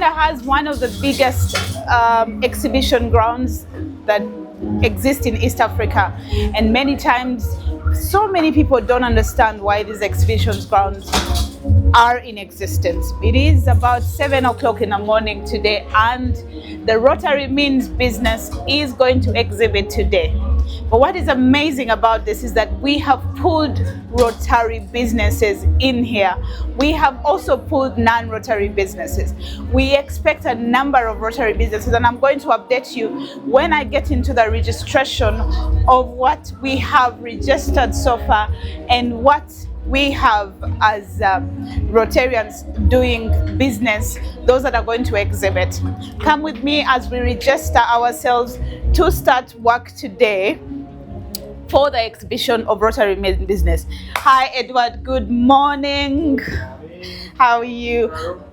Uganda has one of the biggest exhibition grounds that exist in East Africa, and many times so many people don't understand why these exhibition grounds are in existence. It is about 7 o'clock in the morning today, and the Rotary Means Business is going to exhibit today. But what is amazing about this is that we have pulled Rotary businesses in here. We have also pulled non-Rotary businesses. We expect a number of Rotary businesses, and I'm going to update you when I get into the registration of what we have registered so far and what we have as Rotarians doing business, those that are going to exhibit. Come with me as we register ourselves to start work today for the exhibition of Rotary Means Business. Hi Edward, good morning. How are you?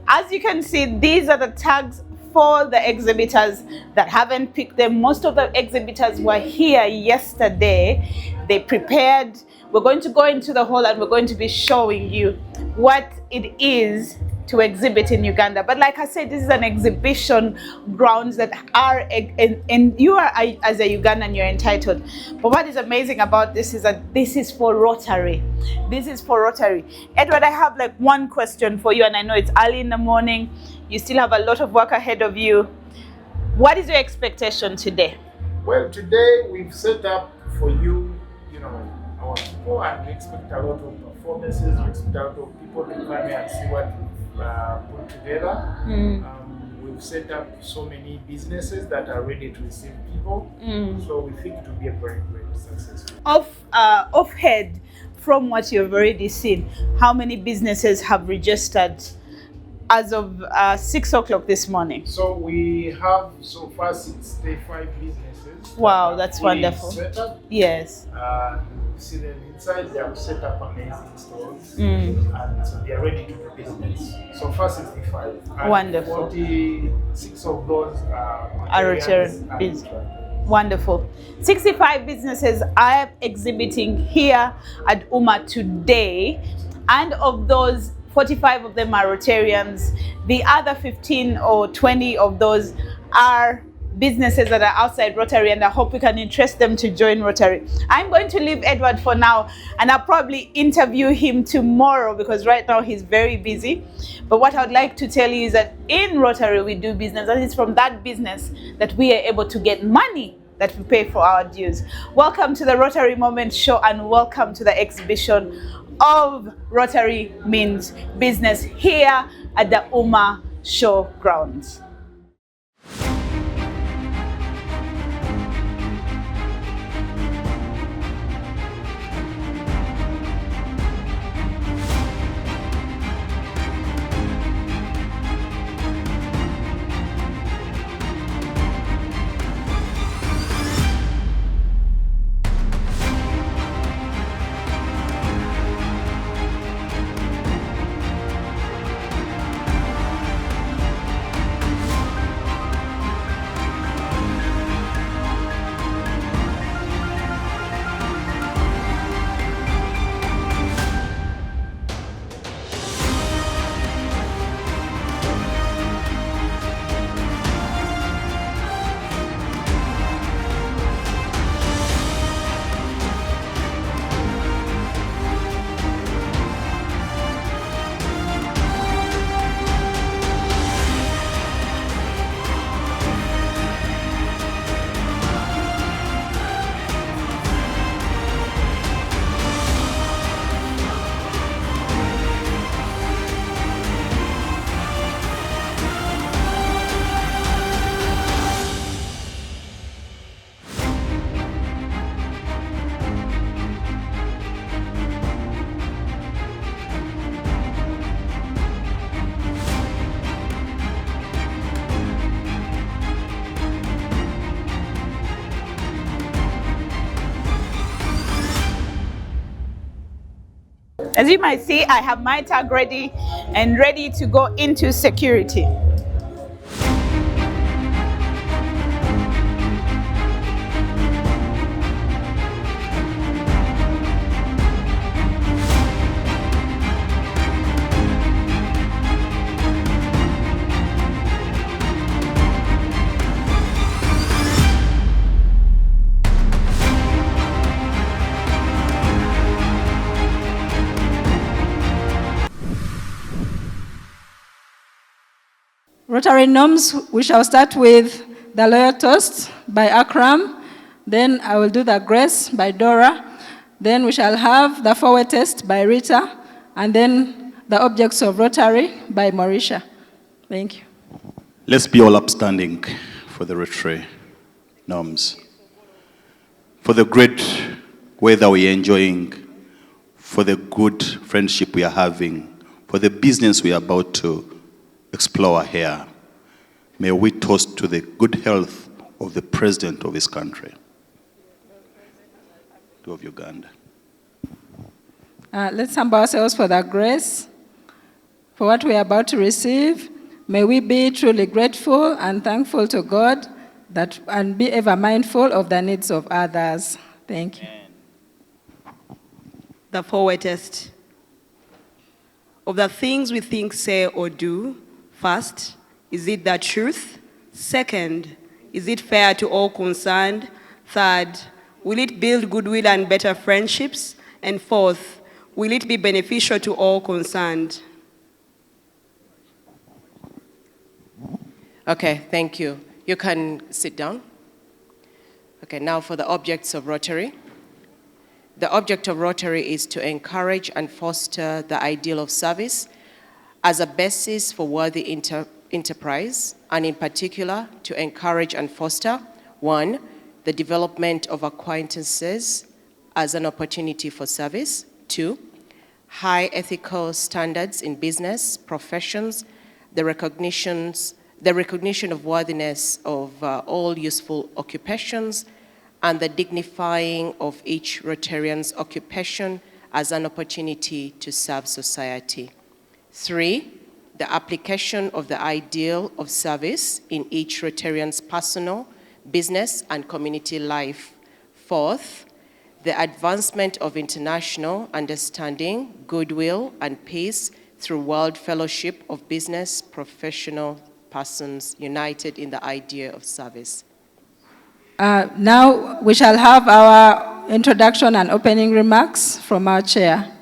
As you can see, these are the tags for the exhibitors that haven't picked them. Most of the exhibitors were here yesterday. They prepared. We're going to go into the hall and we're going to be showing you what it is to exhibit in Uganda. But like I said, this is an exhibition grounds that are, and you are, as a Ugandan, you're entitled. But what is amazing about this is that this is for Rotary. This is for Rotary. Edward, I have like one question for you, and I know it's early in the morning. You still have a lot of work ahead of you. What is your expectation today? Well, today we've set up for you, our people, and we expect a lot of performances. We expect a lot of people to come here and see what we've put together. We've set up so many businesses that are ready to receive people. So we think it will be a very great success. Off head, from what you've already seen, how many businesses have registered as of 6 o'clock this morning? So we have so far 65 businesses. Wow, that's wonderful. Set up. Yes. See them inside, they have set up amazing stores, and so they are ready to do business. So far 65. And Wonderful. 46 of those Are Rotarians Rotarian business. Wonderful. 65 businesses are exhibiting here at UMA today, and of those, 45 of them are Rotarians. The other 15 or 20 of those are businesses that are outside Rotary, and I hope we can interest them to join Rotary. I'm going to leave Edward for now, and I'll probably interview him tomorrow because right now he's very busy. But what I'd like to tell you is that in Rotary we do business, and it's from that business that we are able to get money that we pay for our dues. Welcome to the Rotary Moment Show, and welcome to the exhibition of Rotary Means Business here at the UMA Showgrounds. As you might see, I have my tag ready and ready to go into security. Rotary norms, we shall start with the loyal toast by Akram. Then I will do the grace by Dora. Then we shall have the forward test by Rita. And then the objects of Rotary by Mauricia. Thank you. Let's be all upstanding for the Rotary norms, for the great weather we are enjoying, for the good friendship we are having, for the business we are about to explore here. May we toast to the good health of the president of this country, of Uganda. Let's humble ourselves for the grace, for what we are about to receive. May we be truly grateful and thankful to God and be ever mindful of the needs of others. Thank you. The forward test. Of the things we think, say, or do, first, is it the truth? Second, is it fair to all concerned? Third, will it build goodwill and better friendships? And fourth, will it be beneficial to all concerned? Okay, thank you. You can sit down. Okay, now for the objects of Rotary. The object of Rotary is to encourage and foster the ideal of service as a basis for worthy enterprise, and in particular, to encourage and foster, 1, the development of acquaintances as an opportunity for service. 2, high ethical standards in business, professions, the recognition of worthiness of all useful occupations, and the dignifying of each Rotarian's occupation as an opportunity to serve society. 3, the application of the ideal of service in each Rotarian's personal, business, and community life. 4th, the advancement of international understanding, goodwill, and peace through World Fellowship of Business Professional Persons united in the idea of service. Now we shall have our introduction and opening remarks from our chair.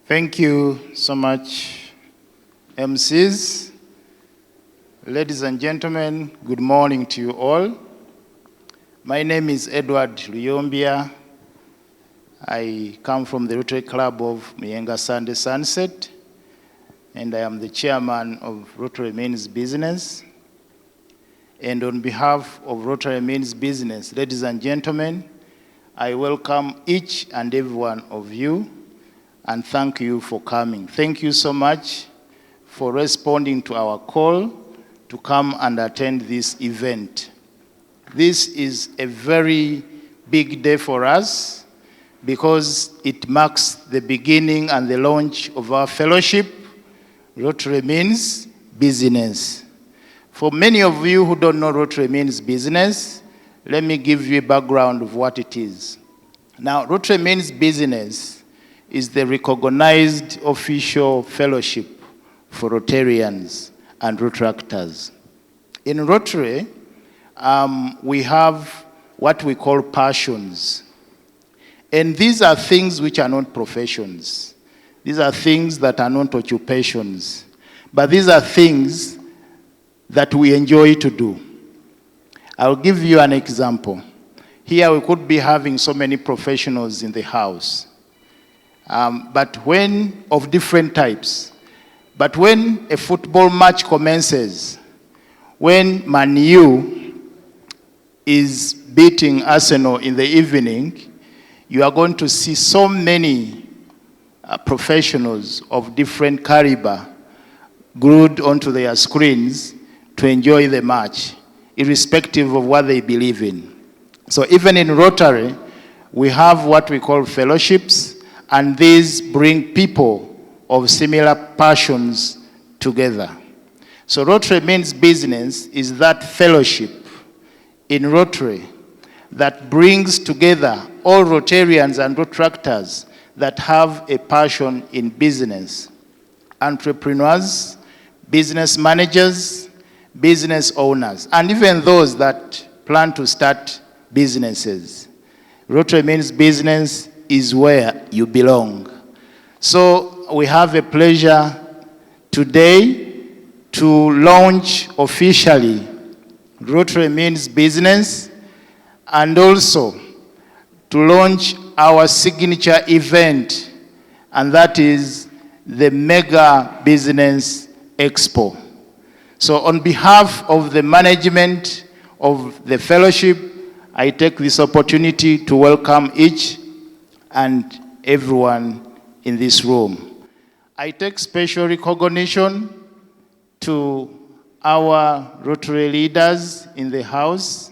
Thank you so much, MCs. Ladies and gentlemen, good morning to you all. My name is Edward Luyombia. I come from the Rotary Club of Mienga Sunday Sunset, and I am the chairman of Rotary Means Business. And on behalf of Rotary Means Business, ladies and gentlemen, I welcome each and every one of you and thank you for coming. Thank you so much for responding to our call to come and attend this event. This is a very big day for us because it marks the beginning and the launch of our fellowship, Rotary Means Business. For many of you who don't know Rotary Means Business, let me give you a background of what it is. Now, Rotary Means Business is the recognized official fellowship for Rotarians and Rotaractors. In Rotary, we have what we call passions. And these are things which are not professions. These are things that are not occupations. But these are things that we enjoy to do. I'll give you an example. Here we could be having so many professionals in the house, but when of different types. But when a football match commences, when Man U is beating Arsenal in the evening, you are going to see so many professionals of different caliber glued onto their screens to enjoy the match, irrespective of what they believe in. So even in Rotary, we have what we call fellowships, and these bring people of similar passions together. So Rotary Means Business is that fellowship in Rotary that brings together all Rotarians and Rotaractors that have a passion in business. Entrepreneurs, business managers, business owners, and even those that plan to start businesses. Rotary Means Business is where you belong. So we have a pleasure today to launch officially Rotary Means Business, and also to launch our signature event, and that is the Mega Business Expo. So on behalf of the management of the fellowship, I take this opportunity to welcome each and everyone in this room. I take special recognition to our Rotary leaders in the house.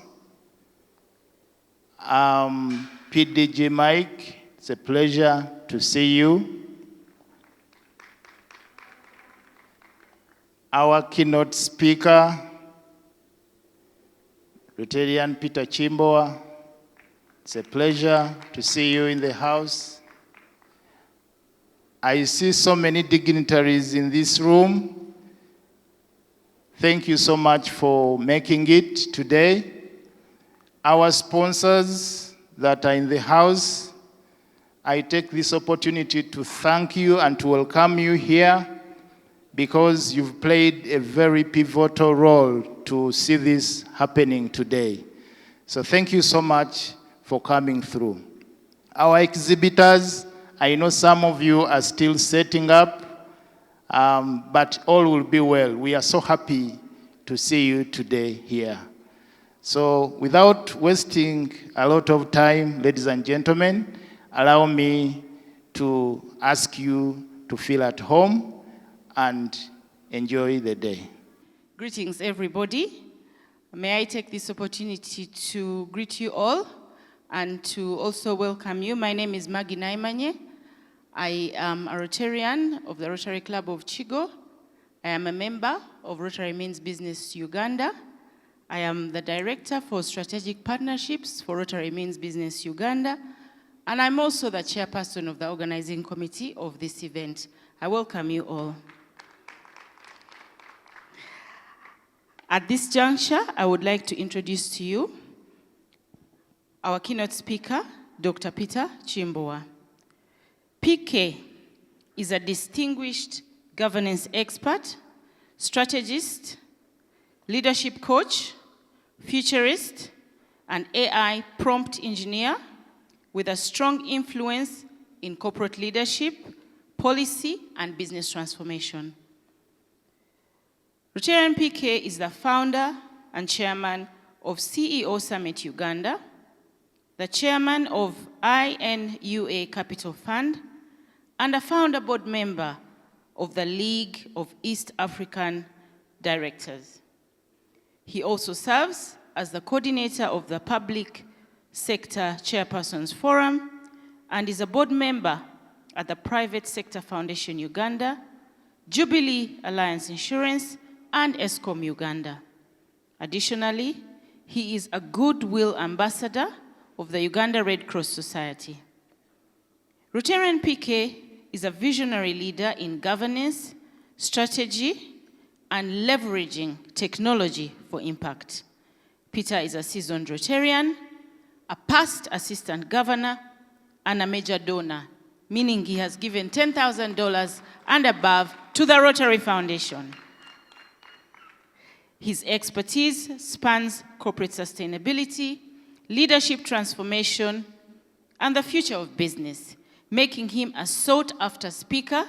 PDG Mike, it's a pleasure to see you. Our keynote speaker, Rotarian Peter Chimboa, it's a pleasure to see you in the house. I see so many dignitaries in this room. Thank you so much for making it today. Our sponsors that are in the house, I take this opportunity to thank you and to welcome you here, because you've played a very pivotal role to see this happening today. So thank you so much for coming through. Our exhibitors, I know some of you are still setting up, but all will be well. We are so happy to see you today here. So without wasting a lot of time, ladies and gentlemen, allow me to ask you to feel at home and enjoy the day. Greetings, everybody. May I take this opportunity to greet you all and to also welcome you. My name is Maggie Naimanye. I am a Rotarian of the Rotary Club of Chigo. I am a member of Rotary Means Business Uganda. I am the Director for Strategic Partnerships for Rotary Means Business Uganda. And I'm also the chairperson of the organizing committee of this event. I welcome you all. At this juncture, I would like to introduce to you our keynote speaker, Dr. Peter Chimboa. PK is a distinguished governance expert, strategist, leadership coach, futurist, and AI prompt engineer with a strong influence in corporate leadership, policy, and business transformation. Rotarian PK is the founder and chairman of CEO Summit Uganda, the chairman of INUA Capital Fund, and a founder board member of the League of East African Directors. He also serves as the coordinator of the Public Sector Chairpersons Forum and is a board member at the Private Sector Foundation Uganda, Jubilee Alliance Insurance, and ESCOM Uganda. Additionally, he is a goodwill ambassador of the Uganda Red Cross Society. Rotarian PK is a visionary leader in governance, strategy, and leveraging technology for impact. Peter is a seasoned Rotarian, a past assistant governor, and a major donor, meaning he has given $10,000 and above to the Rotary Foundation. His expertise spans corporate sustainability, leadership transformation, and the future of business, making him a sought-after speaker.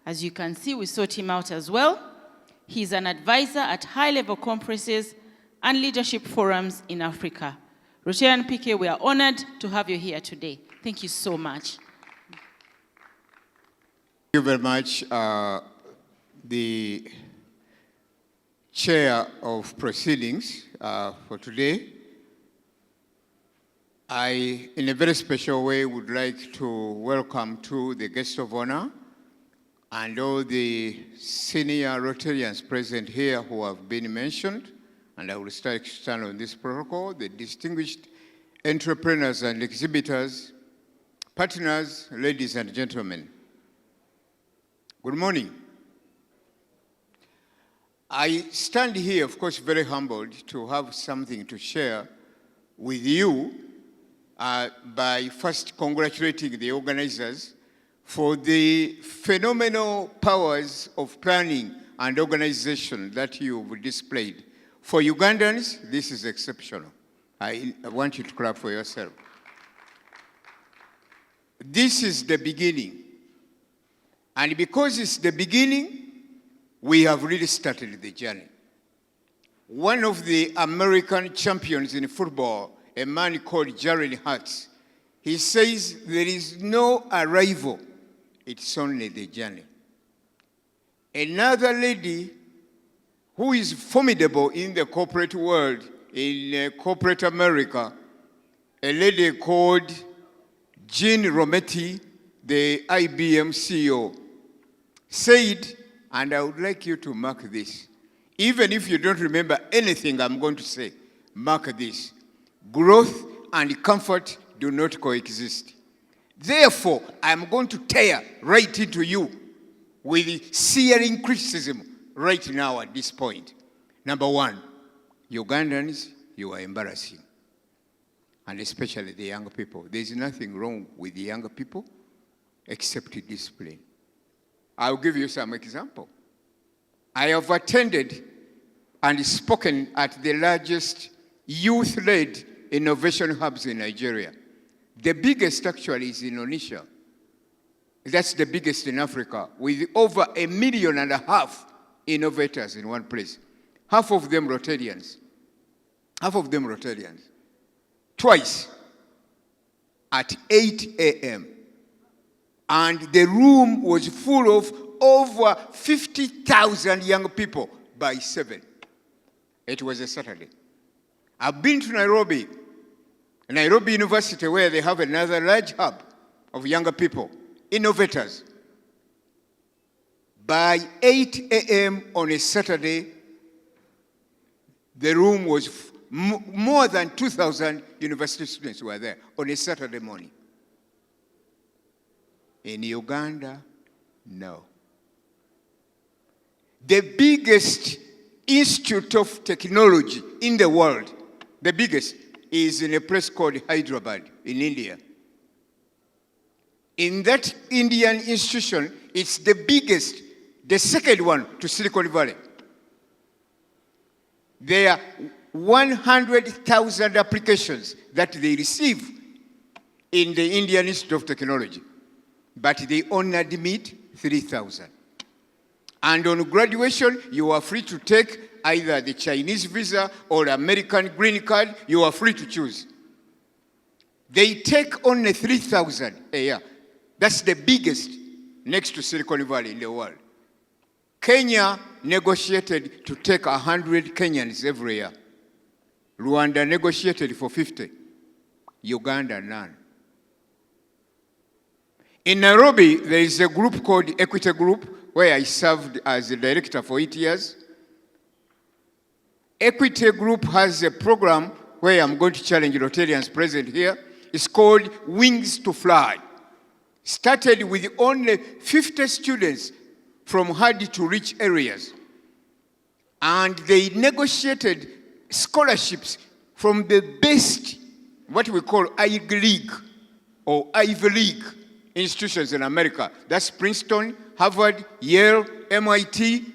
As you can see, we sought him out as well. He's an advisor at high-level conferences and leadership forums in Africa. Rotarian PK, we are honored to have you here today. Thank you so much. Thank you very much. The chair of proceedings for today, I, in a very special way, would like to welcome to the guest of honor and all the senior Rotarians present here who have been mentioned, and I will stand on this protocol, the distinguished entrepreneurs and exhibitors, partners, ladies and gentlemen. Good morning. I stand here, of course, very humbled to have something to share with you by first congratulating the organizers for the phenomenal powers of planning and organization that you've displayed. For Ugandans, this is exceptional. I want you to clap for yourself. This is the beginning. And because it's the beginning, we have really started the journey. One of the American champions in football, a man called Jalen Hurts, he says there is no arrival, it's only the journey. Another lady who is formidable in the corporate world, in corporate America, a lady called Jean Rometty, the IBM CEO, said, and I would like you to mark this, even if you don't remember anything I'm going to say, mark this. Growth and comfort do not coexist. Therefore, I'm going to tear right into you with searing criticism right now at this point. Number one, Ugandans, you are embarrassing. And especially the young people. There's nothing wrong with the younger people except discipline. I'll give you some example. I have attended and spoken at the largest youth-led innovation hubs in Nigeria. The biggest actually is in Onitsha. That's the biggest in Africa, with over 1.5 million innovators in one place. Half of them Rotarians. Half of them Rotarians. Twice at 8 a.m. And the room was full of over 50,000 young people by 7. It was a Saturday. I've been to Nairobi University, where they have another large hub of younger people, innovators. By 8 a.m. on a Saturday, the room was more than 2,000 university students were there on a Saturday morning. In Uganda, no. The biggest institute of technology in the world, the biggest, is in a place called Hyderabad in India. In that Indian institution, it's the biggest, the second one to Silicon Valley. There are 100,000 applications that they receive in the Indian Institute of Technology, but they only admit 3,000. And on graduation, you are free to take either the Chinese visa or American green card. You are free to choose. They take only 3,000 a year. That's the biggest next to Silicon Valley in the world. Kenya negotiated to take 100 Kenyans every year. Rwanda negotiated for 50. Uganda, none. In Nairobi, there is a group called Equity Group, where I served as a director for 8 years. Equity Group has a program where I'm going to challenge Rotarians present here. It's called Wings to Fly. Started with only 50 students from hard to rich areas. And they negotiated scholarships from the best, what we call Ivy League or Ivy League institutions in America. That's Princeton, Harvard, Yale, MIT,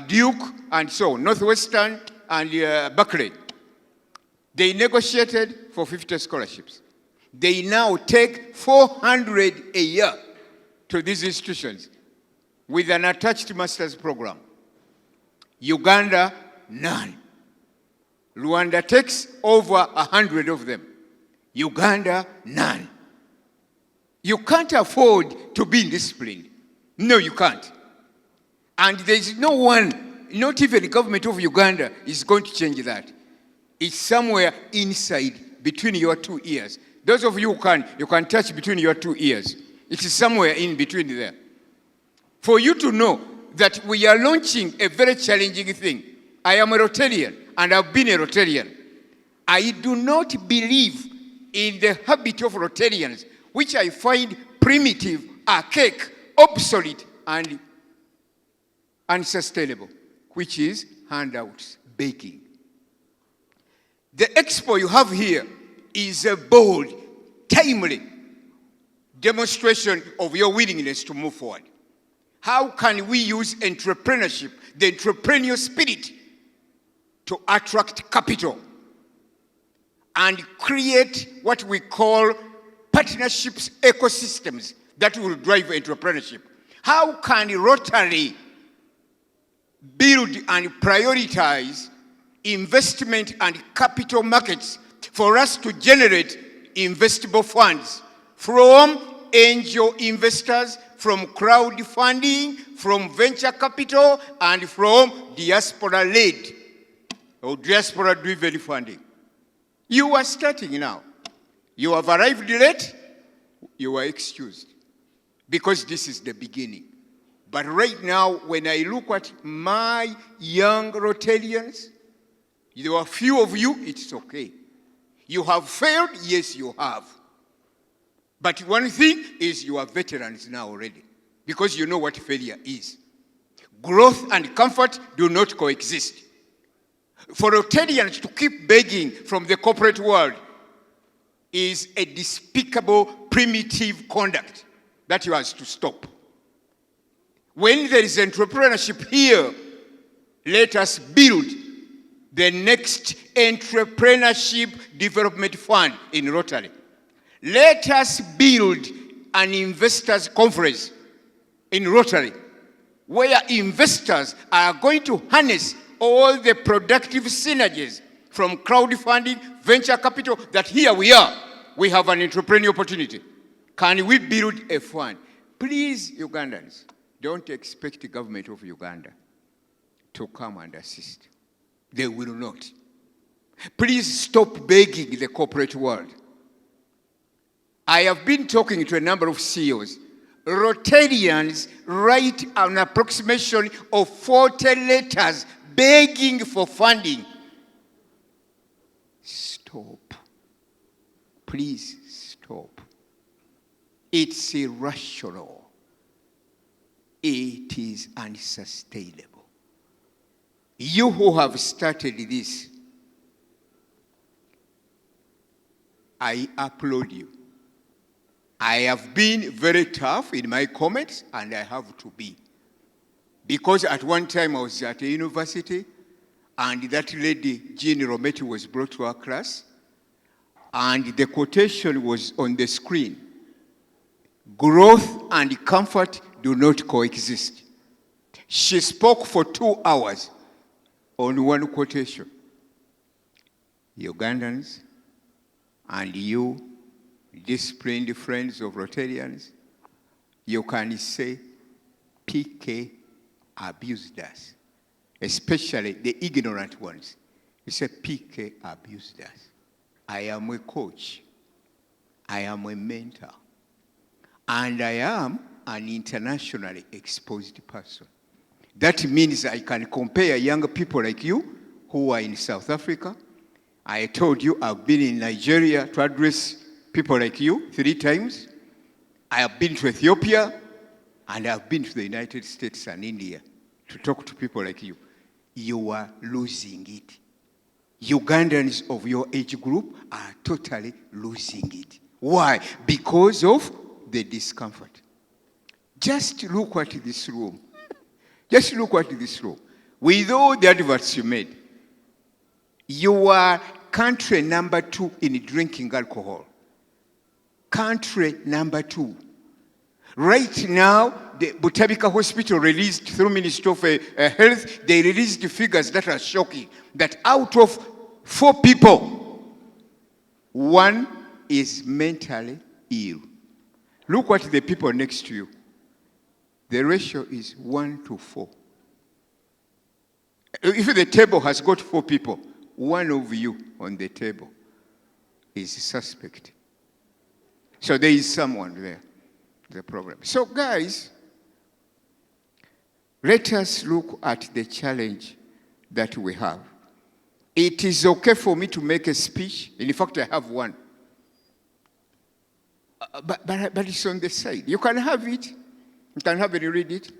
Duke, and so on, Northwestern, and Berkeley. They negotiated for 50 scholarships. They now take 400 a year to these institutions with an attached master's program. Uganda, none. Rwanda takes over 100 of them. Uganda, none. You can't afford to be indisciplined. No, you can't. And there's no one, not even the government of Uganda, is going to change that. It's somewhere inside, between your 2 ears. Those of you who you can touch between your 2 ears. It is somewhere in between there. For you to know that we are launching a very challenging thing. I am a Rotarian, and I've been a Rotarian. I do not believe in the habit of Rotarians, which I find primitive, archaic, obsolete, and unsustainable, which is handouts, begging. The expo you have here is a bold, timely demonstration of your willingness to move forward. How can we use entrepreneurship, the entrepreneurial spirit, to attract capital and create what we call partnerships ecosystems that will drive entrepreneurship? How can Rotary build and prioritize investment and capital markets for us to generate investable funds from angel investors, from crowdfunding, from venture capital, and from diaspora-led or diaspora-driven funding? You are starting now. You have arrived late, you are excused, because this is the beginning. But right now, when I look at my young Rotarians, there are few of you, it's okay. You have failed, yes, you have. But one thing is you are veterans now already, because you know what failure is. Growth and comfort do not coexist. For Rotarians to keep begging from the corporate world is a despicable, primitive conduct that you have to stop. When there is entrepreneurship here, let us build the next entrepreneurship development fund in Rotary. Let us build an investors conference in Rotary where investors are going to harness all the productive synergies from crowdfunding, venture capital, that here we are. We have an entrepreneurial opportunity. Can we build a fund? Please, Ugandans, don't expect the government of Uganda to come and assist. They will not. Please stop begging the corporate world. I have been talking to a number of CEOs. Rotarians write an approximation of 40 letters begging for funding. Stop. Please stop. It's irrational. It is unsustainable. You who have started this, I applaud you. I have been very tough in my comments, and I have to be. Because at one time I was at a university, and that lady, Jean Rometi, was brought to our class, and the quotation was on the screen. Growth and comfort do not coexist. She spoke for 2 hours on one quotation. Ugandans and you, disciplined friends of Rotarians, you can say PK abused us, especially the ignorant ones. You say PK abused us. I am a coach. I am a mentor. And I am an internationally exposed person. That means I can compare young people like you who are in South Africa. I told you I've been in Nigeria to address people like you 3 times. I have been to Ethiopia, and I've been to the United States and India to talk to people like you. You are losing it. Ugandans of your age group are totally losing it. Why? Because of the discomfort. Just look at this room. Just look at this room. With all the adverts you made, you are country number 2 in drinking alcohol. Country number 2. Right now, the Butabika Hospital released, through Ministry of Health, they released the figures that are shocking, that out of 4 people, 1 is mentally ill. Look at the people next to you. The ratio is 1 to 4. If the table has got 4 people, 1 of you on the table is suspect. So there is someone there, the problem. So guys, let us look at the challenge that we have. It is okay for me to make a speech. In fact, I have one. But it's on the side. You can have it. You can have it and read it.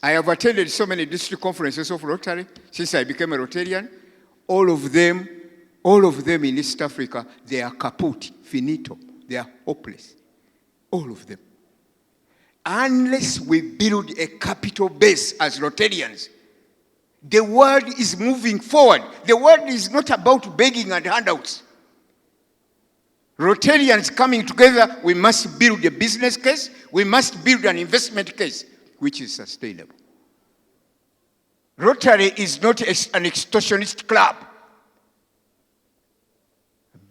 I have attended so many district conferences of Rotary since I became a Rotarian. All of them in East Africa, they are kaput, finito. They are hopeless. All of them. unless we build a capital base as Rotarians, the world is moving forward. The world is not about begging and handouts. Rotarians coming together, we must build a business case, we must build an investment case, which is sustainable. Rotary is not an extortionist club.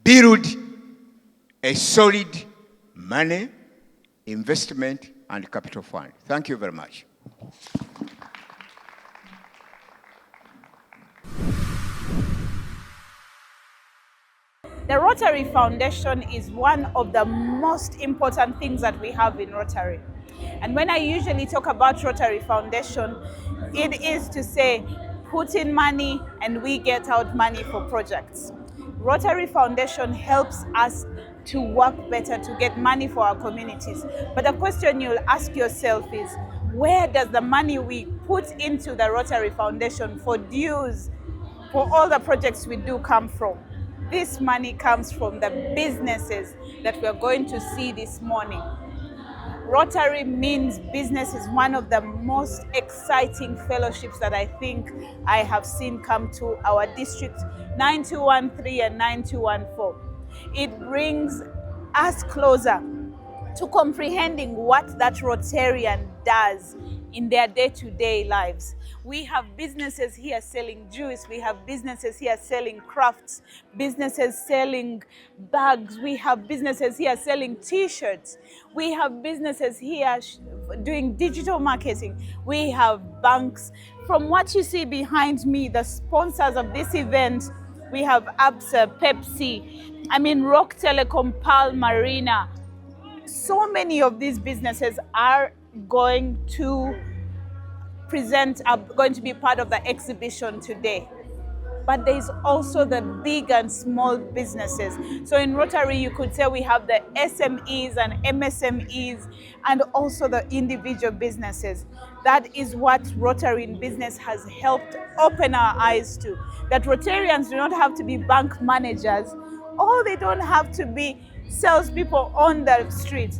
Build a solid money, investment, and capital fund. Thank you very much. The Rotary Foundation is one of the most important things that we have in Rotary. And when I usually talk about Rotary Foundation, it is to say, put in money and we get out money for projects. Rotary Foundation helps us to work better, to get money for our communities. But the question you'll ask yourself is, where does the money we put into the Rotary Foundation for dues, for all the projects we do come from? This money comes from the businesses that we're going to see this morning. Rotary Means Business is one of the most exciting fellowships that I think I have seen come to our district, 9213 and 9214. It brings us closer to comprehending what that Rotarian does in their day-to-day lives. We have businesses here selling juice, we have businesses here selling crafts, businesses selling bags, we have businesses here selling t-shirts, we have businesses here doing digital marketing, we have banks. From what you see behind me, the sponsors of this event, we have ABSA, Pepsi, Rock Telecom, Pal Marina. So many of these businesses are going to be part of the exhibition today. But there's also the big and small businesses. So in Rotary, you could say we have the SMEs and MSMEs and also the individual businesses. That is what Rotary in Business has helped open our eyes to. That Rotarians do not have to be bank managers, or they don't have to be salespeople on the street.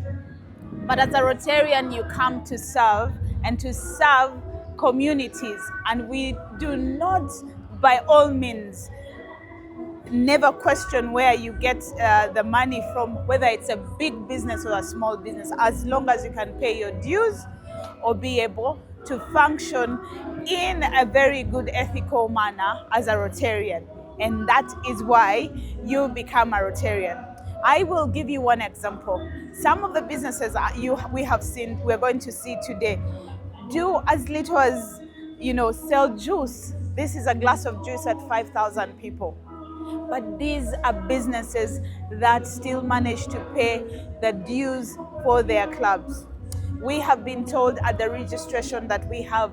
But as a Rotarian, you come to serve and to serve communities. And we do not, by all means, never question where you get the money from, whether it's a big business or a small business, as long as you can pay your dues or be able to function in a very good ethical manner as a Rotarian. And that is why you become a Rotarian. I will give you one example. Some of the businesses we're going to see today, do as little as, sell juice. This is a glass of juice at 5,000 people. But these are businesses that still manage to pay the dues for their clubs. We have been told at the registration that we have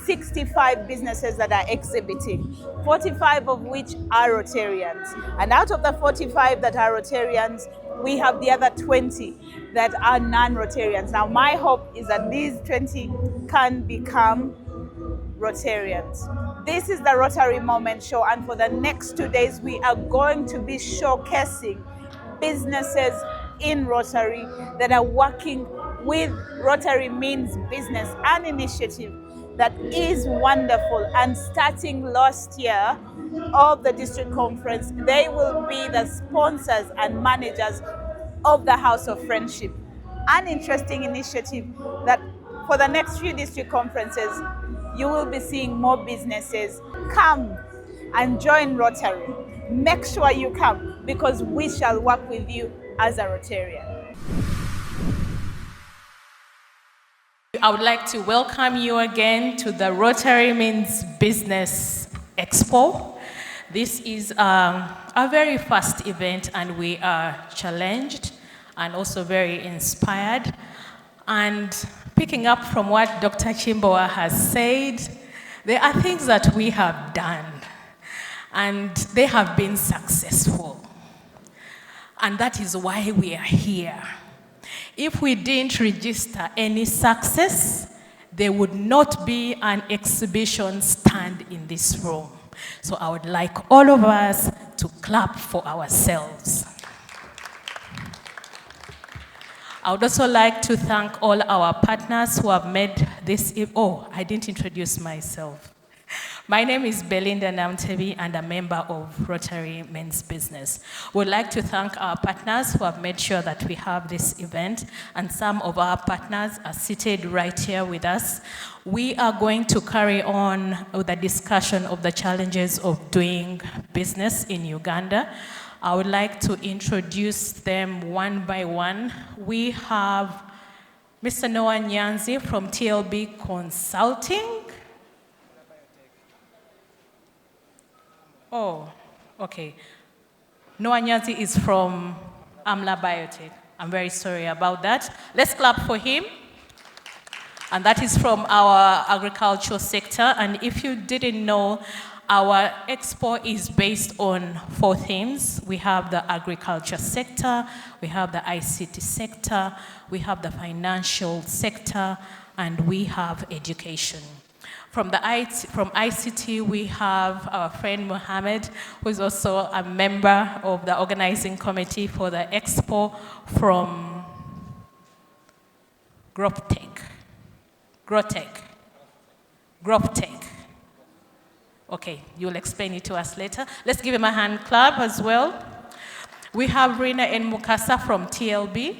65 businesses that are exhibiting, 45 of which are Rotarians. And out of the 45 that are Rotarians, we have the other 20 that are non-Rotarians. Now, my hope is that these 20 can become Rotarians. This is the Rotary Moment Show, and for the next 2 days, we are going to be showcasing businesses in Rotary that are working with Rotary Means Business, an initiative that is wonderful. And starting last year of the district conference, they will be the sponsors and managers of the House of Friendship. An interesting initiative that for the next few district conferences, you will be seeing more businesses. Come and join Rotary. Make sure you come, because we shall work with you as a Rotarian. I would like to welcome you again to the Rotary Means Business Expo. This is our very first event, and we are challenged and also very inspired. And picking up from what Dr. Chimboa has said, there are things that we have done, and they have been successful. And that is why we are here. If we didn't register any success, there would not be an exhibition stand in this room. So I would like all of us to clap for ourselves. I would also like to thank all our partners who have made this. Oh, I didn't introduce myself. My name is Belinda Namtebi, and I'm a member of Rotary Means Business. We'd like to thank our partners who have made sure that we have this event, and some of our partners are seated right here with us. We are going to carry on with the discussion of the challenges of doing business in Uganda. I would like to introduce them one by one. We have Mr. Noah Nyanzi from TLB Consulting. Oh, okay. Noah Nyanzi is from Amla Biotech. I'm very sorry about that. Let's clap for him. And that is from our agricultural sector. And if you didn't know, our expo is based on 4 themes. We have the agriculture sector, we have the ICT sector, we have the financial sector, and we have education. From ICT, we have our friend Mohammed, who is also a member of the organizing committee for the expo from Groptech. Okay, you'll explain it to us later. Let's give him a hand clap as well. We have Rina and Mukasa from TLB.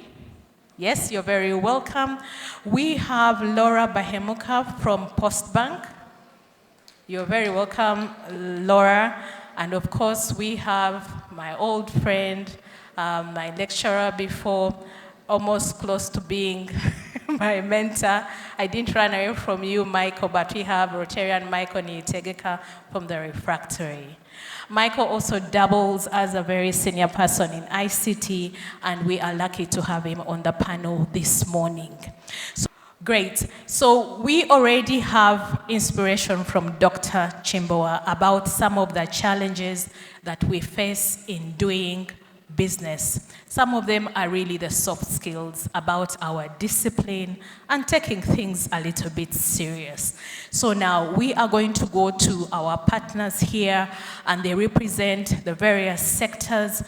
Yes, you're very welcome. We have Laura Bahemuka from Postbank. You're very welcome, Laura. And of course, we have my old friend, my lecturer before, almost close to being my mentor. I didn't run away from you, Michael, but we have Rotarian Michael Niyitegeka from the refractory. Michael also doubles as a very senior person in ICT, and we are lucky to have him on the panel this morning. So, great. So we already have inspiration from Dr. Chimboa about some of the challenges that we face in doing business. Some of them are really the soft skills about our discipline and taking things a little bit serious. So now we are going to go to our partners here, and they represent the various sectors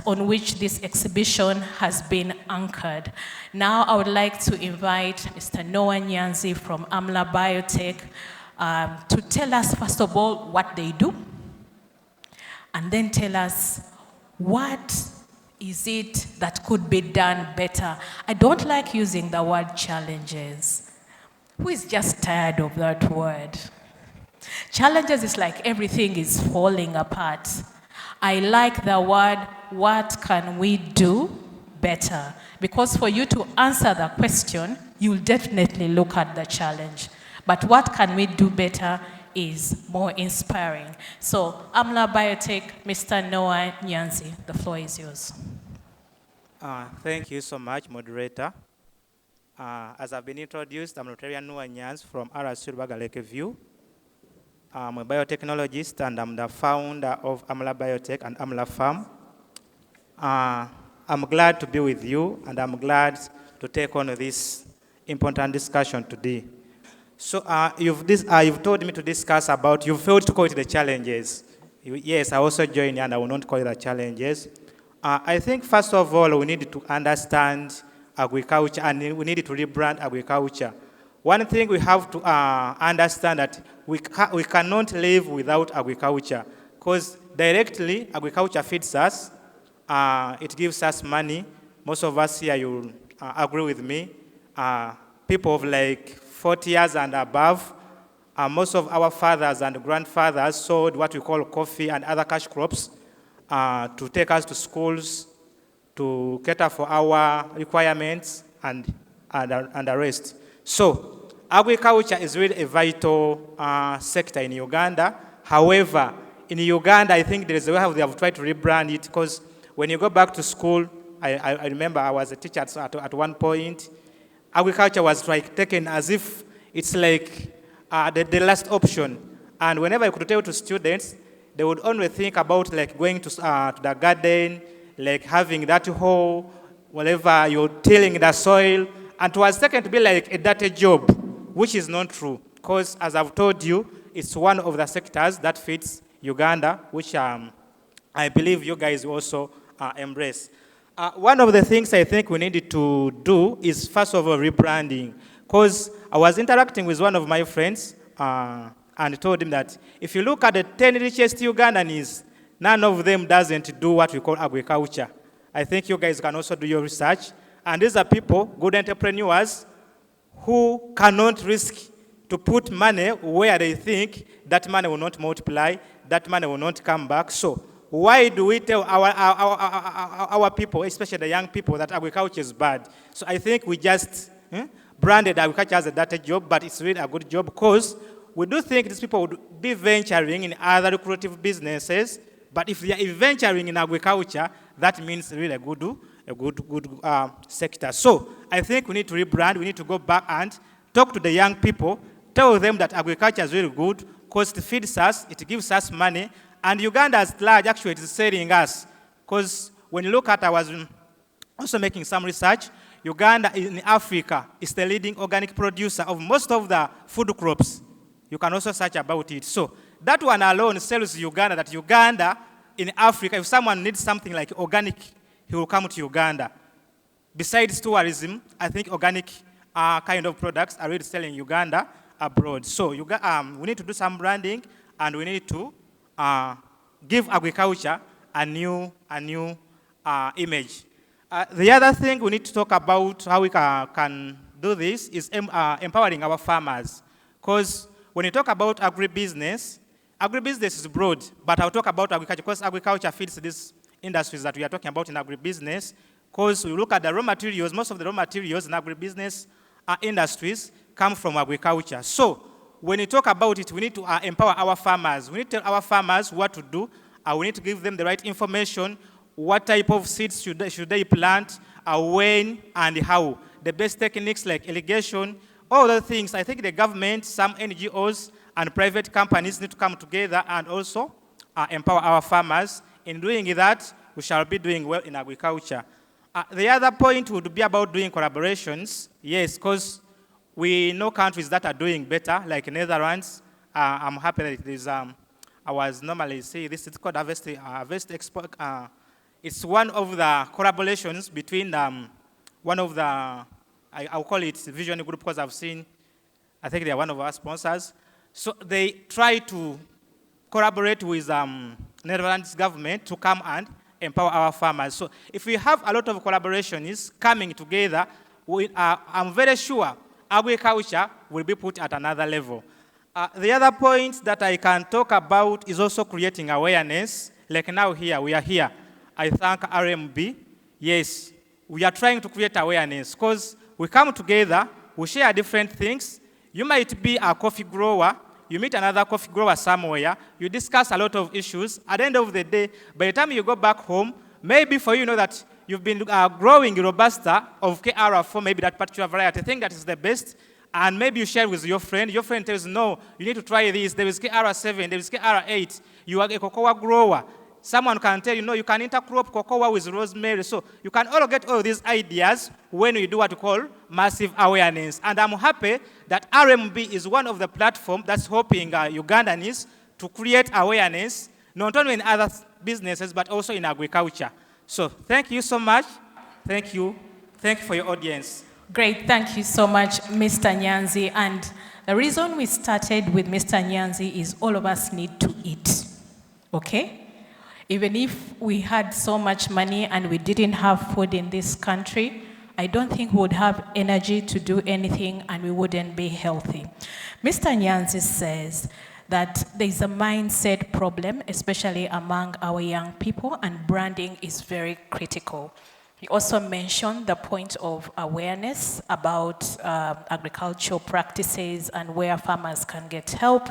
on which this exhibition has been anchored. Now I would like to invite Mr. Noah Nyanzi from Amla Biotech to tell us, first of all, what they do, and then tell us what is it that could be done better. I don't like using the word challenges. Who is just tired of that word? Challenges is like everything is falling apart. I like the word, what can we do better? Because for you to answer the question, you'll definitely look at the challenge. But what can we do better is more inspiring. So, Amla Biotech, Mr. Noah Nyanzi, the floor is yours. Thank you so much, moderator. As I've been introduced, I'm Rotarian Noah Nyanzi from RSU Lakeview. I'm a biotechnologist, and I'm the founder of Amla Biotech and Amla Farm. I'm glad to be with you, and I'm glad to take on this important discussion today. So you've told me to discuss about, you failed to call it the challenges. Yes, I also joined, and I will not call it the challenges. I think, first of all, we need to understand agriculture, and we need to rebrand agriculture. One thing we have to understand that we cannot live without agriculture, because directly agriculture feeds us, it gives us money. Most of us here, you agree with me. People of like 40 years and above, most of our fathers and grandfathers sowed what we call coffee and other cash crops to take us to schools, to cater for our requirements and the rest. So agriculture is really a vital sector in Uganda. However, in Uganda, I think there is a way they have tried to rebrand it, because when you go back to school, I remember I was a teacher at one point. Agriculture was like taken as if it's like the last option. And whenever I could tell to students, they would only think about like going to the garden, like having that hoe, whatever, you're tilling the soil. And it was taken to be like a dirty job, which is not true. Because as I've told you, it's one of the sectors that fits Uganda, which I believe you guys also embrace. One of the things I think we need to do is, first of all, rebranding. Because I was interacting with one of my friends and told him that if you look at the 10 richest Ugandans, none of them doesn't do what we call agriculture. I think you guys can also do your research. And these are people, good entrepreneurs, who cannot risk to put money where they think that money will not multiply, that money will not come back. So why do we tell our people, especially the young people, that agriculture is bad? So I think we just branded agriculture as a dirty job, but it's really a good job because we do think these people would be venturing in other lucrative businesses, but if they are venturing in agriculture, that means really a good sector. So I think we need to rebrand, we need to go back and talk to the young people, tell them that agriculture is really good because it feeds us, it gives us money, and Uganda as large actually is selling us. Because when you look at, I was also making some research, Uganda in Africa is the leading organic producer of most of the food crops. You can also search about it. So that one alone sells Uganda, that Uganda in Africa, if someone needs something like organic, he will come to Uganda. Besides tourism, I think organic kind of products are really selling Uganda abroad. So we need to do some branding, and we need to give agriculture a new image. The other thing we need to talk about how we can do this is empowering our farmers. Because when you talk about agribusiness is broad, but I'll talk about agriculture because agriculture feeds these industries that we are talking about in agribusiness. Because we look at the raw materials, most of the raw materials in agribusiness industries come from agriculture. So when you talk about it, we need to empower our farmers. We need to tell our farmers what to do. We need to give them the right information. What type of seeds should they plant, when and how. The best techniques like irrigation, all those things. I think the government, some NGOs, and private companies need to come together and also empower our farmers. In doing that, we shall be doing well in agriculture. The other point would be about doing collaborations. Yes, because we know countries that are doing better, like Netherlands. I'm happy that there's, I was normally saying this, it's called Harvest Expo. It's one of the collaborations between one of the, I'll call it Vision Group because I've seen, I think they're one of our sponsors. So they try to collaborate with Netherlands government to come and empower our farmers. So if we have a lot of collaborations coming together, I'm very sure agriculture will be put at another level. The other point that I can talk about is also creating awareness. Like now here, we are here. I thank RMB. Yes, we are trying to create awareness because we come together, we share different things. You might be a coffee grower, you meet another coffee grower somewhere, you discuss a lot of issues. At the end of the day, by the time you go back home, maybe for you know that you've been growing Robusta of KR4, maybe that particular variety, I think that is the best, and maybe you share with your friend tells you, no, you need to try this, there is KR7, there is KR8, you are a cocoa grower. Someone can tell you, no, you can intercrop cocoa with rosemary. So you can all get all these ideas when we do what we call massive awareness. And I'm happy that RMB is one of the platforms that's helping Ugandans to create awareness, not only in other businesses, but also in agriculture. So thank you so much. Thank you. Thank you for your audience. Great, thank you so much, Mr. Nyanzi. And the reason we started with Mr. Nyanzi is all of us need to eat, okay? Even if we had so much money and we didn't have food in this country, I don't think we would have energy to do anything and we wouldn't be healthy. Mr. Nyanzi says that there's a mindset problem, especially among our young people, and branding is very critical. He also mentioned the point of awareness about agricultural practices and where farmers can get help.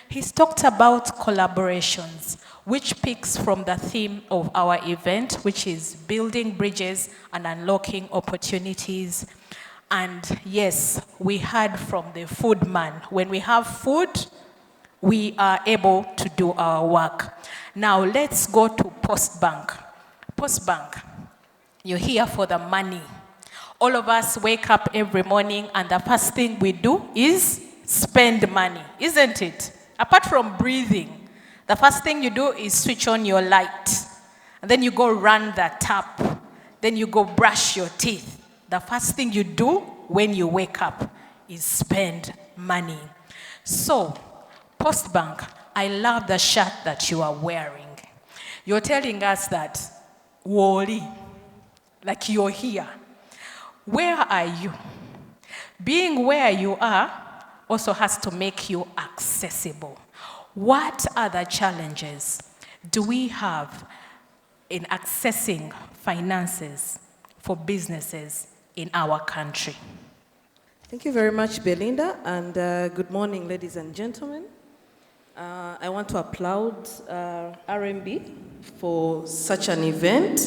He's talked about collaborations, which picks from the theme of our event, which is building bridges and unlocking opportunities. And yes, we heard from the food man. When we have food, we are able to do our work. Now let's go to Postbank. Postbank, you're here for the money. All of us wake up every morning and the first thing we do is spend money, isn't it? Apart from breathing, the first thing you do is switch on your light. And then you go run the tap then you go brush your teeth. The first thing you do when you wake up is spend money. So, Postbank, I love the shirt that you are wearing. You're telling us that, Wally, like you're here. Where are you? Being where you are also has to make you accessible. What other challenges do we have in accessing finances for businesses in our country? Thank you very much, Belinda, and good morning, ladies and gentlemen. I want to applaud RMB for such an event.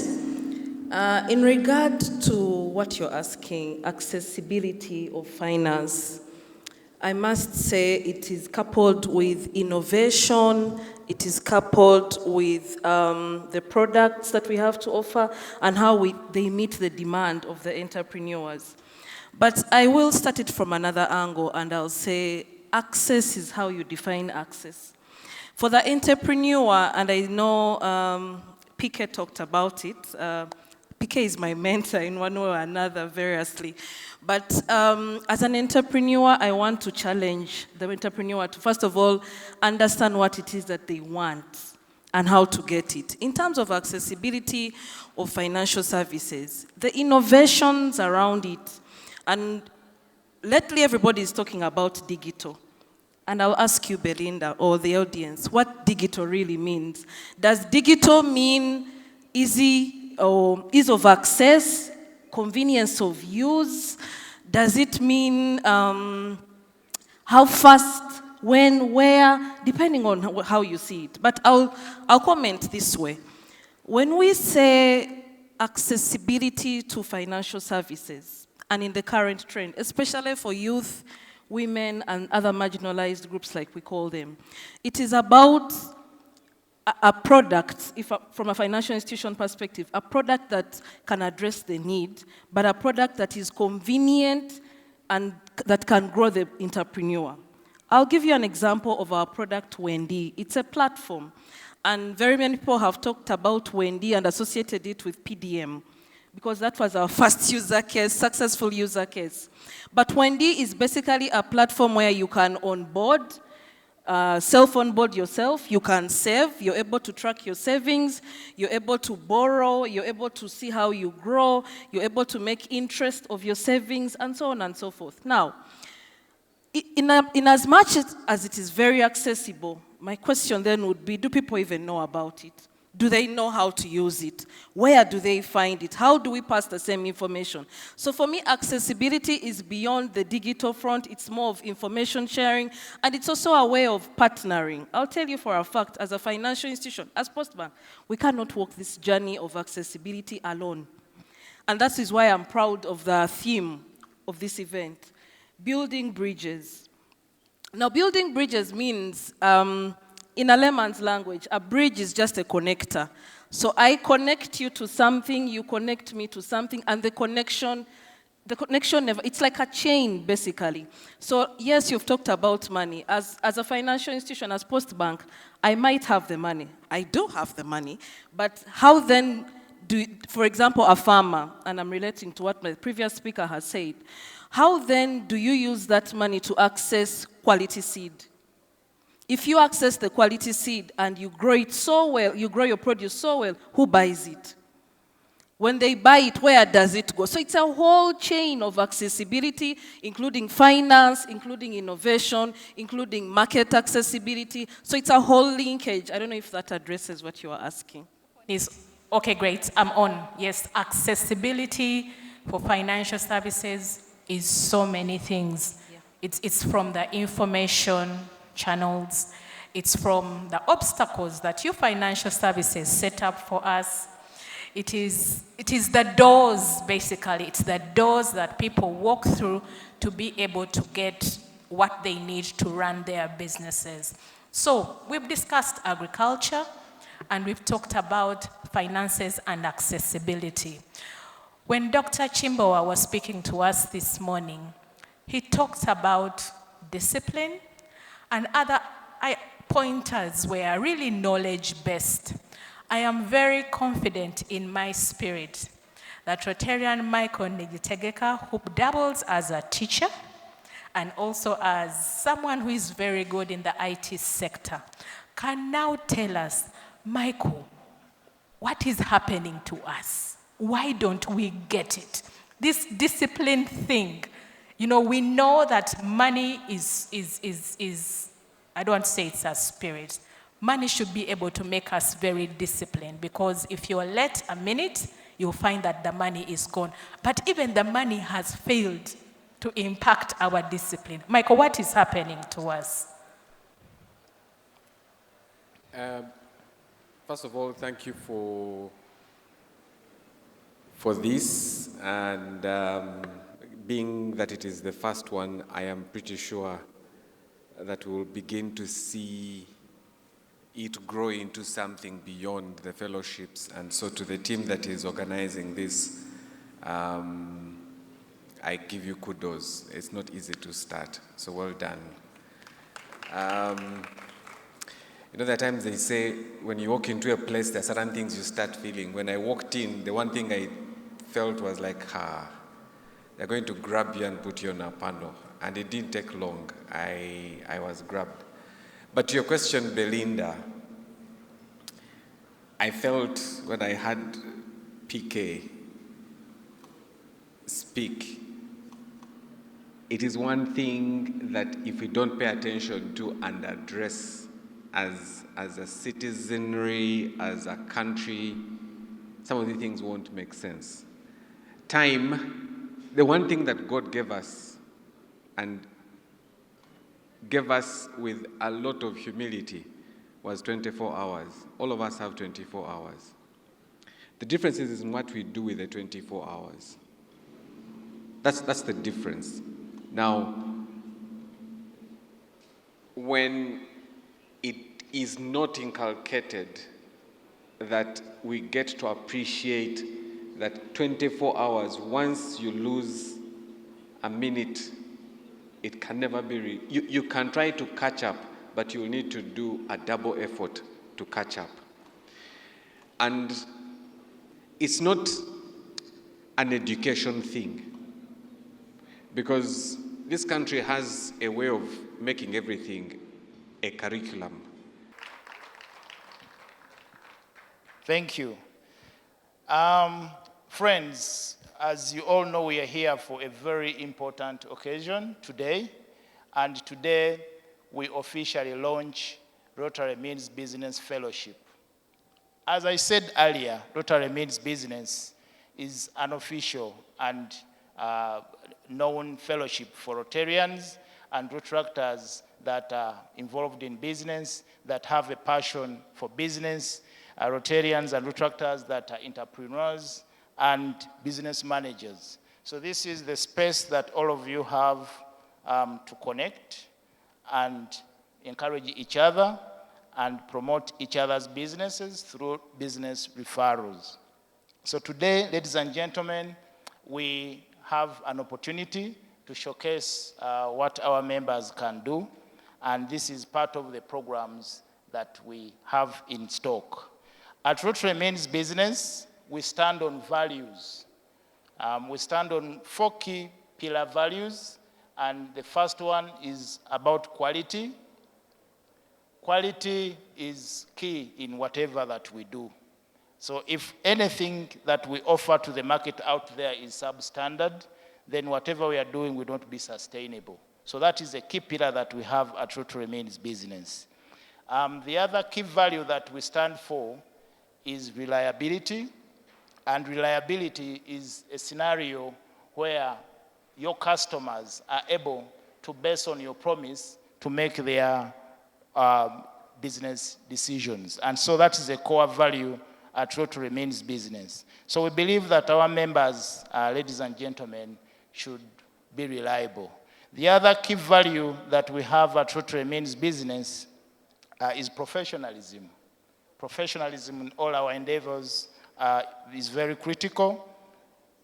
In regard to what you're asking, accessibility of finance, I must say it is coupled with innovation, it is coupled with the products that we have to offer and how they meet the demand of the entrepreneurs. But I will start it from another angle, and I'll say access is how you define access. For the entrepreneur, and I know PK talked about it, PK is my mentor in one way or another, variously. But as an entrepreneur, I want to challenge the entrepreneur to, first of all, understand what it is that they want and how to get it. In terms of accessibility of financial services, the innovations around it, and lately everybody is talking about digital. And I'll ask you, Belinda, or the audience, what digital really means. Does digital mean easy or ease of access, convenience of use? Does it mean how fast, when, where, depending on how you see it? But I'll comment this way. When we say accessibility to financial services, and in the current trend, especially for youth, women, and other marginalized groups like we call them, it is about a product, from a financial institution perspective, a product that can address the need, but a product that is convenient and that can grow the entrepreneur. I'll give you an example of our product, Wendy. It's a platform, and very many people have talked about Wendy and associated it with PDM, because that was our first user case, successful user case. But Wendy is basically a platform where you can onboard, self-onboard yourself, you can save, you're able to track your savings, you're able to borrow, you're able to see how you grow, you're able to make interest of your savings, and so on and so forth. Now, in as much as it is very accessible, my question then would be, do people even know about it? Do they know how to use it? Where do they find it? How do we pass the same information? So for me, accessibility is beyond the digital front. It's more of information sharing, and it's also a way of partnering. I'll tell you for a fact, as a financial institution, as Postbank, we cannot walk this journey of accessibility alone. And that is why I'm proud of the theme of this event, building bridges. Now, building bridges means, in a layman's language, a bridge is just a connector. So I connect you to something, you connect me to something, and the connection never, it's like a chain, basically. So yes, you've talked about money. As a financial institution, as Postbank, I might have the money. I do have the money. But how then for example, a farmer, and I'm relating to what my previous speaker has said, how then do you use that money to access quality seed? If you access the quality seed and you grow it so well, you grow your produce so well, who buys it? When they buy it, where does it go? So it's a whole chain of accessibility, including finance, including innovation, including market accessibility. So it's a whole linkage. I don't know if that addresses what you are asking. Okay, great. I'm on. Yes, accessibility for financial services is so many things. Yeah. It's from the information channels. It's from the obstacles that your financial services set up for us. It is the doors, basically. It's the doors that people walk through to be able to get what they need to run their businesses. So we've discussed agriculture, and we've talked about finances and accessibility. When Dr. Chimbowa was speaking to us this morning, he talked about discipline, and other pointers were really knowledge-based. I am very confident in my spirit that Rotarian Michael Nigitegeka, who doubles as a teacher and also as someone who is very good in the IT sector, can now tell us, Michael, what is happening to us? Why don't we get it? This discipline thing, you know, we know that money is I don't want to say it's a spirit. Money should be able to make us very disciplined, because if you're late a minute, you'll find that the money is gone. But even the money has failed to impact our discipline. Michael, what is happening to us? First of all, thank you for this, and being that it is the first one, I am pretty sure that we'll begin to see it grow into something beyond the fellowships. And so to the team that is organizing this, I give you kudos. It's not easy to start, so well done. You know, there are times they say when you walk into a place, there are certain things you start feeling. When I walked in, the one thing I felt was like, they're going to grab you and put you on a panel. And it didn't take long. I was grabbed. But to your question, Belinda, I felt when I had PK speak, it is one thing that if we don't pay attention to and address as a citizenry, as a country, some of the things won't make sense. Time, the one thing that God gave us, and gave us with a lot of humility, was 24 hours. All of us have 24 hours. The difference is in what we do with the 24 hours. That's the difference. Now, when it is not inculcated that we get to appreciate that 24 hours, once you lose a minute, it can never be, you can try to catch up, but you'll need to do a double effort to catch up. And it's not an education thing, because this country has a way of making everything a curriculum. Thank you. Friends, as you all know, we are here for a very important occasion today. And today, we officially launch Rotary Means Business Fellowship. As I said earlier, Rotary Means Business is an official and known fellowship for Rotarians and Rotaractors that are involved in business, that have a passion for business, Rotarians and Rotaractors that are entrepreneurs and business managers. So this is the space that all of you have to connect and encourage each other and promote each other's businesses through business referrals. So today, ladies and gentlemen, we have an opportunity to showcase what our members can do, and this is part of the programs that we have in stock. At Rotary Means Business, we stand on values. We stand on 4 key pillar values, and the first one is about quality. Quality is key in whatever that we do. So if anything that we offer to the market out there is substandard, then whatever we are doing will not be sustainable. So that is a key pillar that we have at Rotary Means Business. The other key value that we stand for is reliability. And reliability is a scenario where your customers are able to, based on your promise, to make their business decisions. And so that is a core value at Rotary Means Business. So we believe that our members, ladies and gentlemen, should be reliable. The other key value that we have at Rotary Means Business is professionalism. Professionalism in all our endeavors is very critical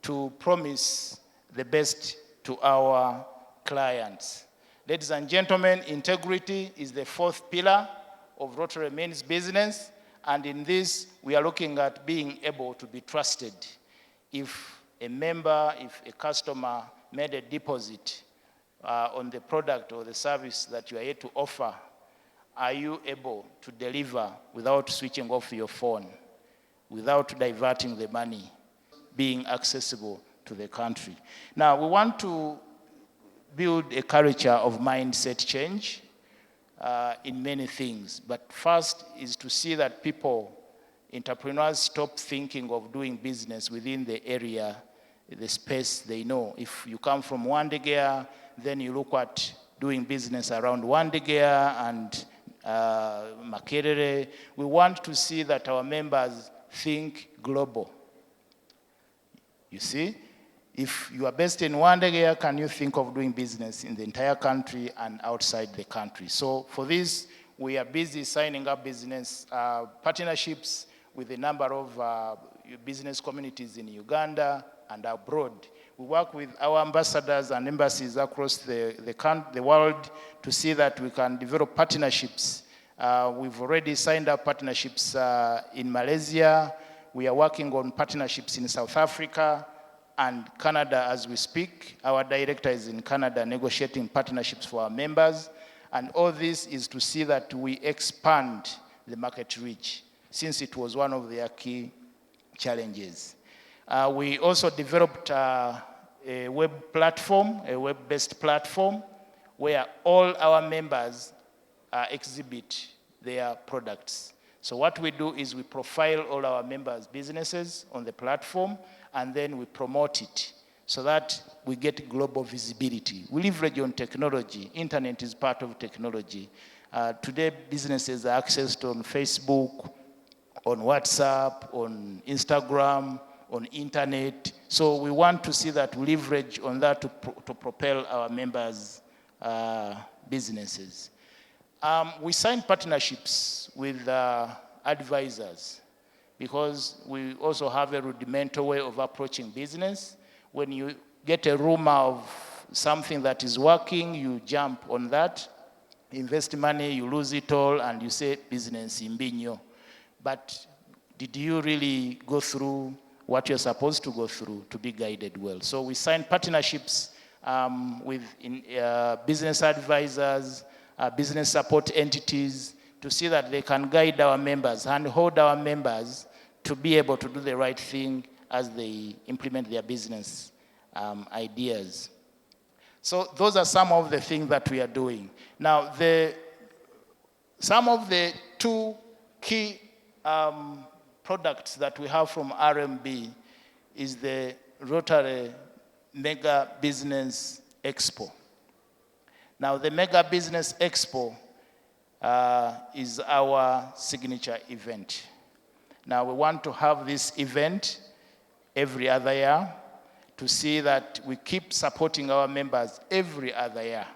to promise the best to our clients. Ladies and gentlemen, integrity is the 4th pillar of Rotary Means Business, and in this, we are looking at being able to be trusted. if a customer made a deposit on the product or the service that you are here to offer, are you able to deliver without switching off your phone, without diverting the money, being accessible to the country? Now, we want to build a culture of mindset change in many things. But first is to see that entrepreneurs stop thinking of doing business within the area, the space they know. If you come from Wandegea, then you look at doing business around Wandegea and Makerere. We want to see that our members think global. You see? If you are based in Wandegea, can you think of doing business in the entire country and outside the country? So for this, we are busy signing up business partnerships with a number of business communities in Uganda and abroad. We work with our ambassadors and embassies across the world to see that we can develop partnerships. We've already signed up partnerships in Malaysia. We are working on partnerships in South Africa and Canada as we speak. Our director is in Canada negotiating partnerships for our members. And all this is to see that we expand the market reach, since it was one of their key challenges. We also developed a web platform, a web-based platform, where all our members exhibit their products. So what we do is we profile all our members' businesses on the platform, and then we promote it so that we get global visibility. We leverage on technology. Internet is part of technology. Today, businesses are accessed on Facebook, on WhatsApp, on Instagram, on internet. So we want to see that we leverage on that to propel our members' businesses. We sign partnerships with advisors, because we also have a rudimental way of approaching business. When you get a rumor of something that is working, you jump on that, invest money, you lose it all, and you say business imbinyo. But did you really go through what you're supposed to go through to be guided well? So we sign partnerships with business advisors, business support entities, to see that they can guide our members and hold our members to be able to do the right thing as they implement their business ideas. So those are some of the things that we are doing. Now, some of the two key products that we have from RMB is the Rotary Mega Business Expo. Now, the Mega Business Expo is our signature event. Now, we want to have this event every other year to see that we keep supporting our members every other year.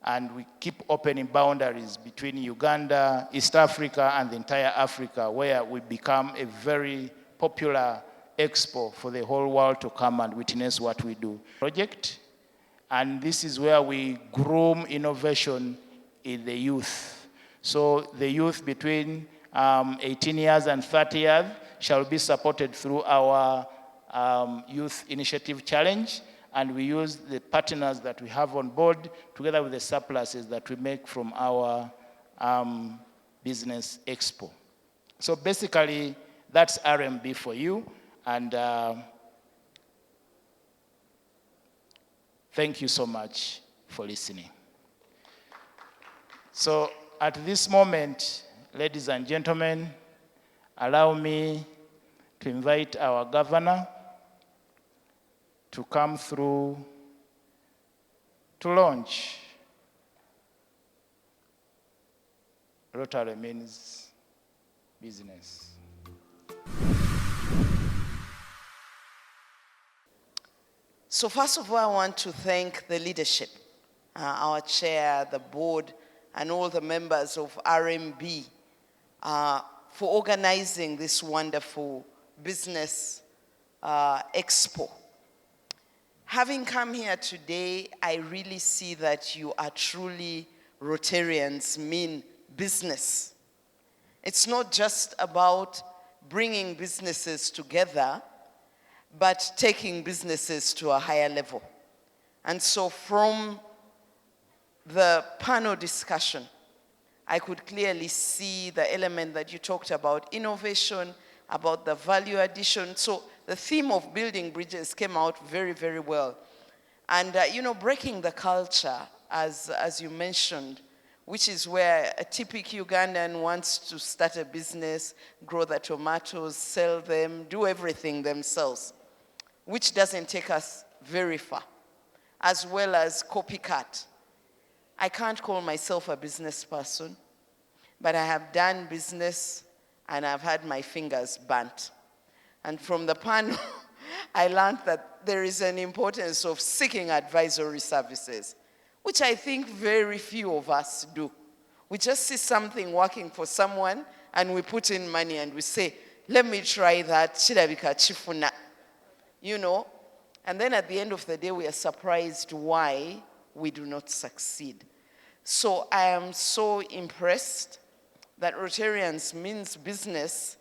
And we keep opening boundaries between Uganda, East Africa, and the entire Africa, where we become a very popular expo for the whole world to come and witness what we do. Project, and this is where we groom innovation in the youth. So the youth between 18 years and 30 years shall be supported through our Youth Initiative Challenge, and we use the partners that we have on board together with the surpluses that we make from our business expo. So basically, that's RMB for you, and thank you so much for listening. So at this moment, ladies and gentlemen, allow me to invite our governor to come through to launch Rotary Means Business. So first of all, I want to thank the leadership, our chair, the board, and all the members of RMB for organizing this wonderful business expo. Having come here today, I really see that you are truly Rotarians mean business. It's not just about bringing businesses together, but taking businesses to a higher level. And so from the panel discussion, I could clearly see the element that you talked about, innovation, about the value addition. So the theme of building bridges came out very, very well. And, breaking the culture, as you mentioned, which is where a typical Ugandan wants to start a business, grow the tomatoes, sell them, do everything themselves, which doesn't take us very far, as well as copycat. I can't call myself a business person, but I have done business and I've had my fingers burnt. And from the panel, I learned that there is an importance of seeking advisory services, which I think very few of us do. We just see something working for someone and we put in money and we say, let me try that, chirabika chifuna, and then at the end of the day, we are surprised why we do not succeed. So I am so impressed that Rotarians Means Business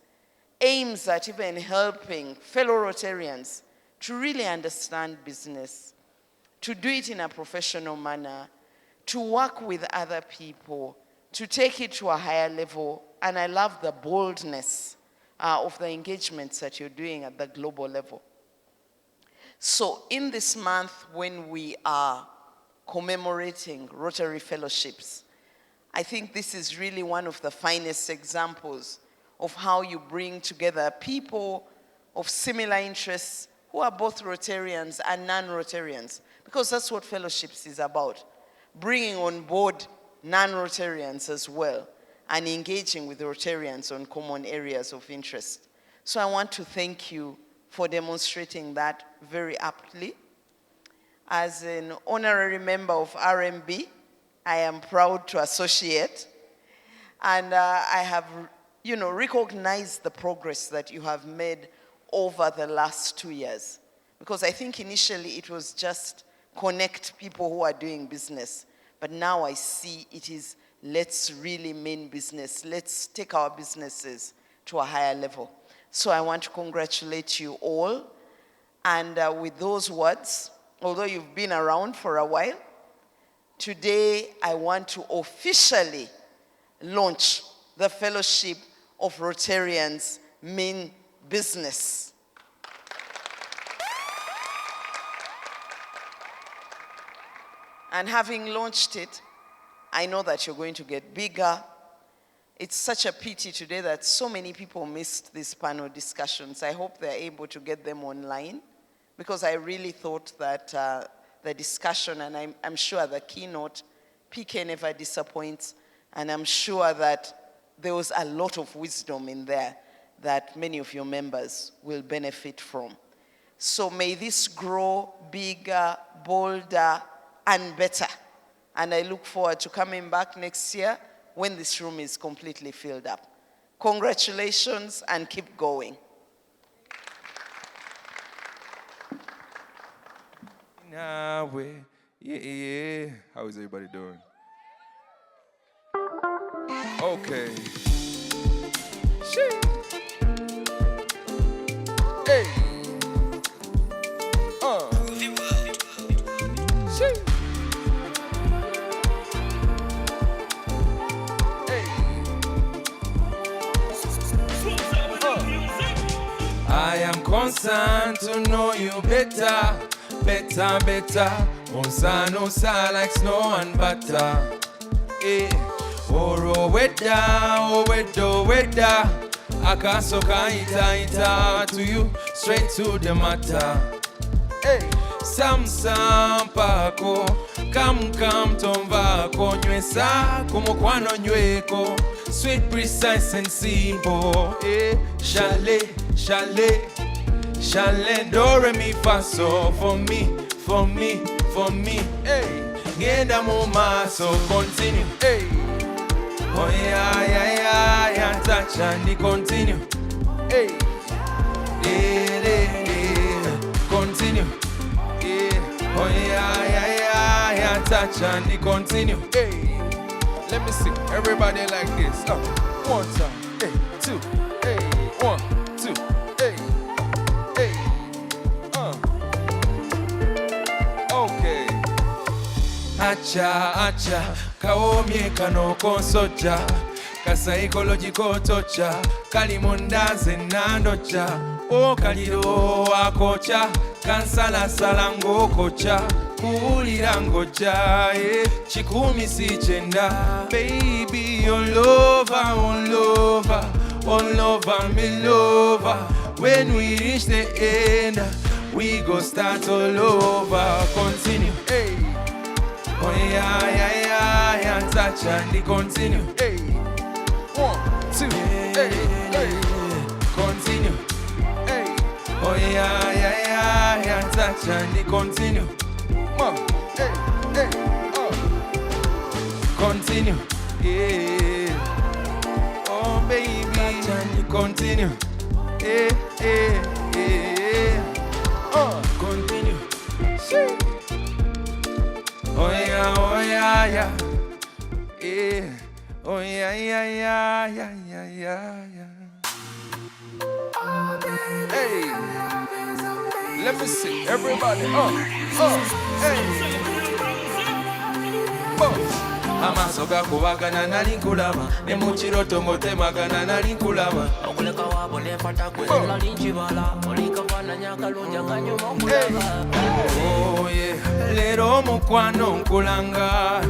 aims at even helping fellow Rotarians to really understand business, to do it in a professional manner, to work with other people, to take it to a higher level. And I love the boldness of the engagements that you're doing at the global level. So in this month, when we are commemorating Rotary Fellowships, I think this is really one of the finest examples of how you bring together people of similar interests who are both Rotarians and non-Rotarians, because that's what fellowships is about, bringing on board non-Rotarians as well and engaging with Rotarians on common areas of interest. So I want to thank you for demonstrating that very aptly. As an honorary member of RMB, I am proud to associate, and I have, recognized the progress that you have made over the last 2 years. Because I think initially it was just connect people who are doing business, but now I see it is let's really mean business. Let's take our businesses to a higher level. So I want to congratulate you all, and with those words, although you've been around for a while, today I want to officially launch the Fellowship of Rotarians Mean Business. And having launched it, I know that you're going to get bigger. It's such a pity today that so many people missed these panel discussions. I hope they're able to get them online, because I really thought that the discussion, and I'm sure the keynote, PK never disappoints, and I'm sure that there was a lot of wisdom in there that many of your members will benefit from. So may this grow bigger, bolder, and better. And I look forward to coming back next year when this room is completely filled up. Congratulations and keep going. Yeah. How is everybody doing? Okay. Shit. Hey. Shit. I am concerned to know you better, better, better. Osa like snow and butter. Oro weda. Akasoka ita to you, straight to the matter. Sam pako, come tomba konywesa, kumokwano nyweko, sweet, precise and simple. Chalet, do re mi fa so for me. Genda moma, so continue. Oh yeah, touch and continue. Continue. Oh yeah, touch and continue. Let me see, everybody like this. One time, 2, 1, 2, acha kawomye kano konsojja kasaikologiko tocha kali mundaze nandocha okaliro akocha kansalasala ng'okocha kuwulira ng'ojja kikumi si kyenda baby all over me lover when we reach the end we go start all over continue hey. Oh yeah, touch and continue. Hey, 1, 2, hey, continue. Hey, oh yeah, touch and continue. Hey, continue. Yeah, oh baby, touch and continue. Hey, continue. See. Oh yeah, yeah. Oh yeah. Hey, let me see everybody. Hey. Amasoga kubagana nali nkulaba ne mu kiroto ngotemagana nali nkulaba okuleka wabona enfata kwezela linchibala olikafananya akalungi akanyuma okulaba oh yeah leero mukwano nkulanga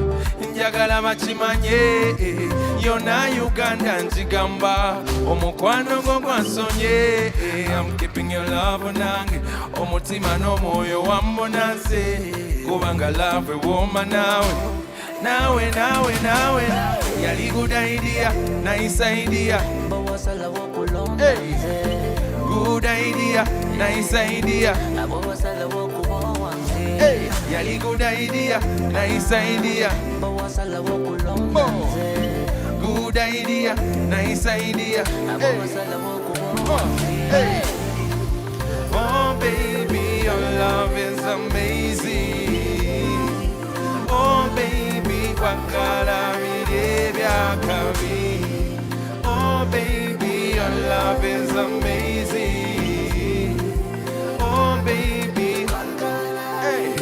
njagala bakimanye yona Uganda njigamba omukwano gwo gwansonye I'm keeping your love nange omutima n'omwoyo wambonanze kubanga love woman nawe yali good idea nice idea hey. Good idea nice idea hey. Yali good idea nice idea good idea nice idea hey. Oh baby your love is amazing oh baby kwakala bya kabi oh baby your love is amazing oh baby hey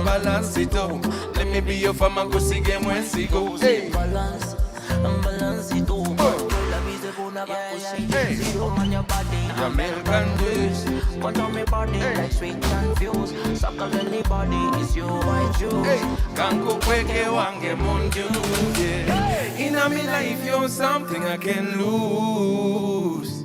balance it up let me be your farmer go see game when see go hey balance it up hey your man can do it but on my body like sweet confused suckle anybody is you I choose kanko kweke wange munju in my life you're something I can lose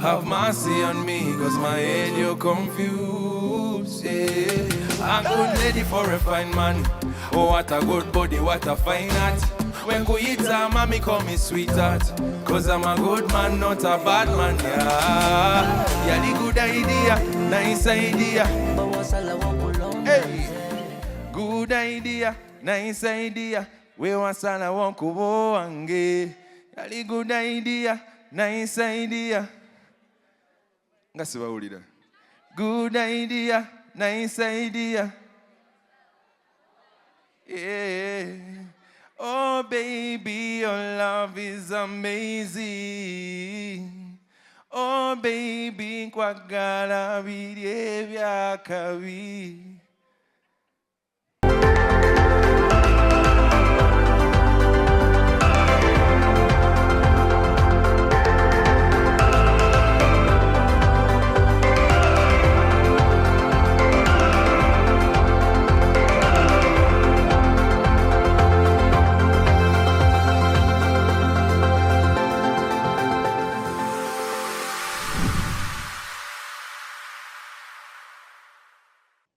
have mercy on me cause my head you're confused yeah. A good lady for a fine man oh what a good body what a fine heart when kuita mommy call me sweetheart cause I'm a good man not a bad man yeah yali good idea nice idea hey good idea nice idea we wasala wankubo wange yali good idea nice idea ngasibawulira good idea nice idea yeah oh baby your love is amazing oh baby kwagala bya kabi